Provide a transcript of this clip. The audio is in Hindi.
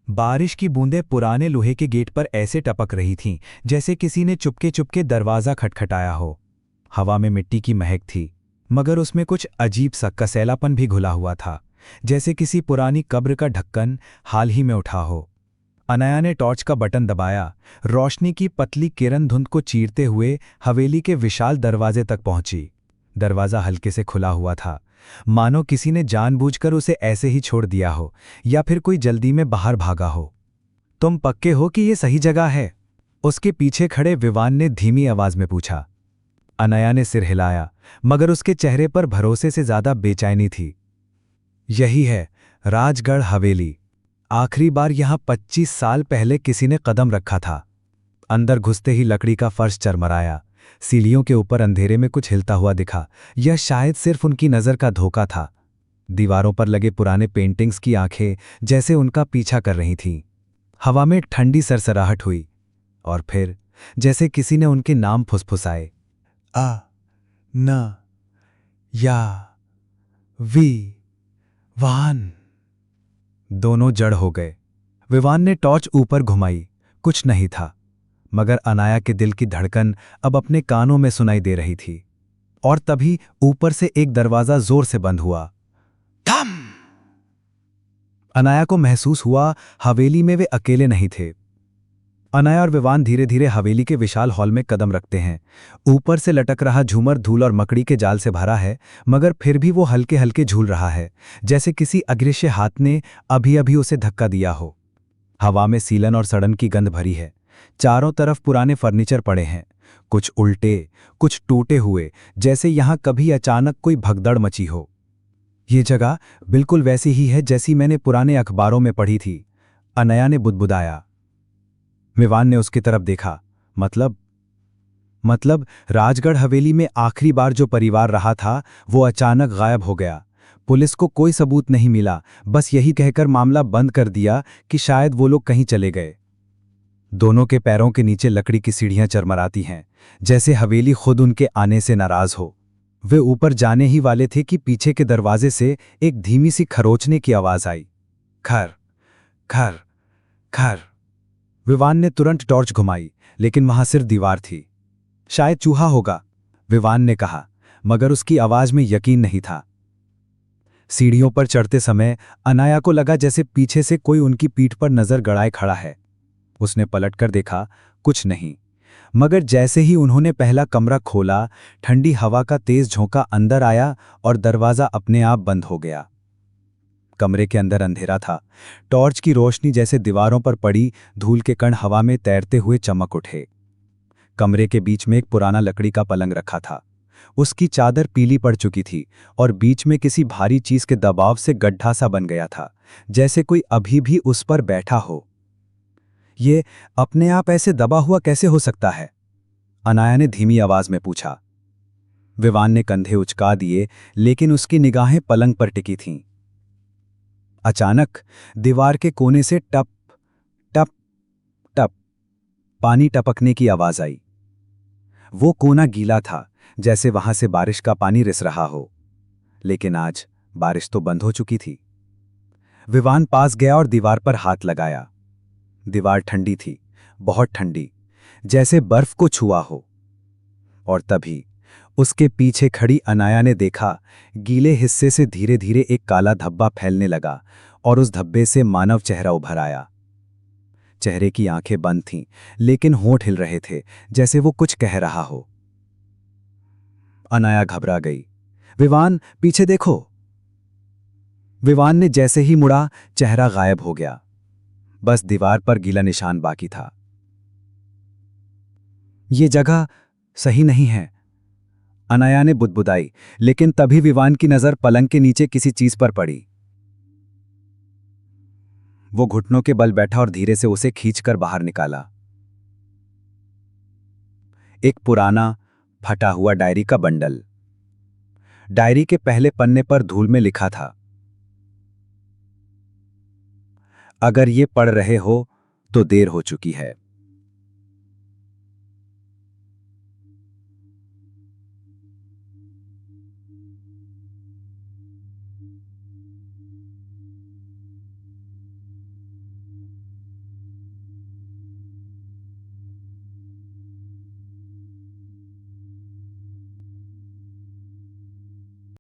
बारिश की बूंदें पुराने लोहे के गेट पर ऐसे टपक रही थीं जैसे किसी ने चुपके चुपके दरवाज़ा खटखटाया हो। हवा में मिट्टी की महक थी, मगर उसमें कुछ अजीब सा कसैलापन भी घुला हुआ था, जैसे किसी पुरानी कब्र का ढक्कन हाल ही में उठा हो। अनया ने टॉर्च का बटन दबाया। रोशनी की पतली किरण धुंध को चीरते हुए हवेली के विशाल दरवाजे तक पहुंची। दरवाज़ा हल्के से खुला हुआ था, मानो किसी ने जानबूझकर उसे ऐसे ही छोड़ दिया हो या फिर कोई जल्दी में बाहर भागा हो। तुम पक्के हो कि ये सही जगह है? उसके पीछे खड़े विवान ने धीमी आवाज में पूछा। अनया ने सिर हिलाया, मगर उसके चेहरे पर भरोसे से ज्यादा बेचैनी थी। यही है, राजगढ़ हवेली। आखिरी बार यहां 25 साल पहले किसी ने कदम रखा था। अंदर घुसते ही लकड़ी का फर्श चरमराया। सीढ़ियों के ऊपर अंधेरे में कुछ हिलता हुआ दिखा। यह शायद सिर्फ उनकी नज़र का धोखा था। दीवारों पर लगे पुराने पेंटिंग्स की आंखें जैसे उनका पीछा कर रही थीं। हवा में ठंडी सरसराहट हुई, और फिर जैसे किसी ने उनके नाम फुसफुसाए। आ न या वी वान। दोनों जड़ हो गए। विवान ने टॉर्च ऊपर घुमाई। कुछ नहीं था, मगर अनाया के दिल की धड़कन अब अपने कानों में सुनाई दे रही थी। और तभी ऊपर से एक दरवाजा जोर से बंद हुआ। थम! अनाया को महसूस हुआ हवेली में वे अकेले नहीं थे। अनाया और विवान धीरे धीरे हवेली के विशाल हॉल में कदम रखते हैं। ऊपर से लटक रहा झूमर धूल और मकड़ी के जाल से भरा है, मगर फिर भी वो हल्के हल्के झूल रहा है, जैसे किसी अदृश्य हाथ ने अभी अभी उसे धक्का दिया हो। हवा में सीलन और सड़न की गंध भरी है। चारों तरफ पुराने फर्नीचर पड़े हैं, कुछ उल्टे, कुछ टूटे हुए, जैसे यहां कभी अचानक कोई भगदड़ मची हो। ये जगह बिल्कुल वैसी ही है जैसी मैंने पुराने अखबारों में पढ़ी थी, अनया ने बुदबुदाया। विवान ने उसकी तरफ देखा। मतलब राजगढ़ हवेली में आखिरी बार जो परिवार रहा था वो अचानक गायब हो गया। पुलिस को कोई सबूत नहीं मिला, बस यही कहकर मामला बंद कर दिया कि शायद वो लोग कहीं चले गए। दोनों के पैरों के नीचे लकड़ी की सीढ़ियां चरमराती हैं, जैसे हवेली खुद उनके आने से नाराज हो। वे ऊपर जाने ही वाले थे कि पीछे के दरवाजे से एक धीमी सी खरोचने की आवाज आई। खर खर खर। विवान ने तुरंत टॉर्च घुमाई, लेकिन वहां सिर्फ दीवार थी। शायद चूहा होगा, विवान ने कहा, मगर उसकी आवाज में यकीन नहीं था। सीढ़ियों पर चढ़ते समय अनाया को लगा जैसे पीछे से कोई उनकी पीठ पर नजर गड़ाए खड़ा है। उसने पलटकर देखा, कुछ नहीं। मगर जैसे ही उन्होंने पहला कमरा खोला, ठंडी हवा का तेज झोंका अंदर आया और दरवाजा अपने आप बंद हो गया। कमरे के अंदर अंधेरा था। टॉर्च की रोशनी जैसे दीवारों पर पड़ी धूल के कण हवा में तैरते हुए चमक उठे। कमरे के बीच में एक पुराना लकड़ी का पलंग रखा था। उसकी चादर पीली पड़ चुकी थी और बीच में किसी भारी चीज के दबाव से गड्ढा सा बन गया था, जैसे कोई अभी भी उस पर बैठा हो। ये अपने आप ऐसे दबा हुआ कैसे हो सकता है? अनाया ने धीमी आवाज में पूछा। विवान ने कंधे उचका दिए, लेकिन उसकी निगाहें पलंग पर टिकी थीं। अचानक दीवार के कोने से टप टप टप पानी टपकने की आवाज आई। वो कोना गीला था, जैसे वहां से बारिश का पानी रिस रहा हो, लेकिन आज बारिश तो बंद हो चुकी थी। विवान पास गया और दीवार पर हाथ लगाया। दीवार ठंडी थी, बहुत ठंडी, जैसे बर्फ को छुआ हो। और तभी उसके पीछे खड़ी अनाया ने देखा, गीले हिस्से से धीरे धीरे एक काला धब्बा फैलने लगा और उस धब्बे से मानव चेहरा उभर आया। चेहरे की आंखें बंद थीं, लेकिन होंठ हिल रहे थे, जैसे वो कुछ कह रहा हो। अनाया घबरा गई। विवान, पीछे देखो। विवान ने जैसे ही मुड़ा, चेहरा गायब हो गया। बस दीवार पर गीला निशान बाकी था। ये जगह सही नहीं है, अनाया ने बुदबुदाई, लेकिन तभी विवान की नजर पलंग के नीचे किसी चीज पर पड़ी। वो घुटनों के बल बैठा और धीरे से उसे खींचकर बाहर निकाला। एक पुराना फटा हुआ डायरी का बंडल। डायरी के पहले पन्ने पर धूल में लिखा था, अगर ये पढ़ रहे हो तो देर हो चुकी है।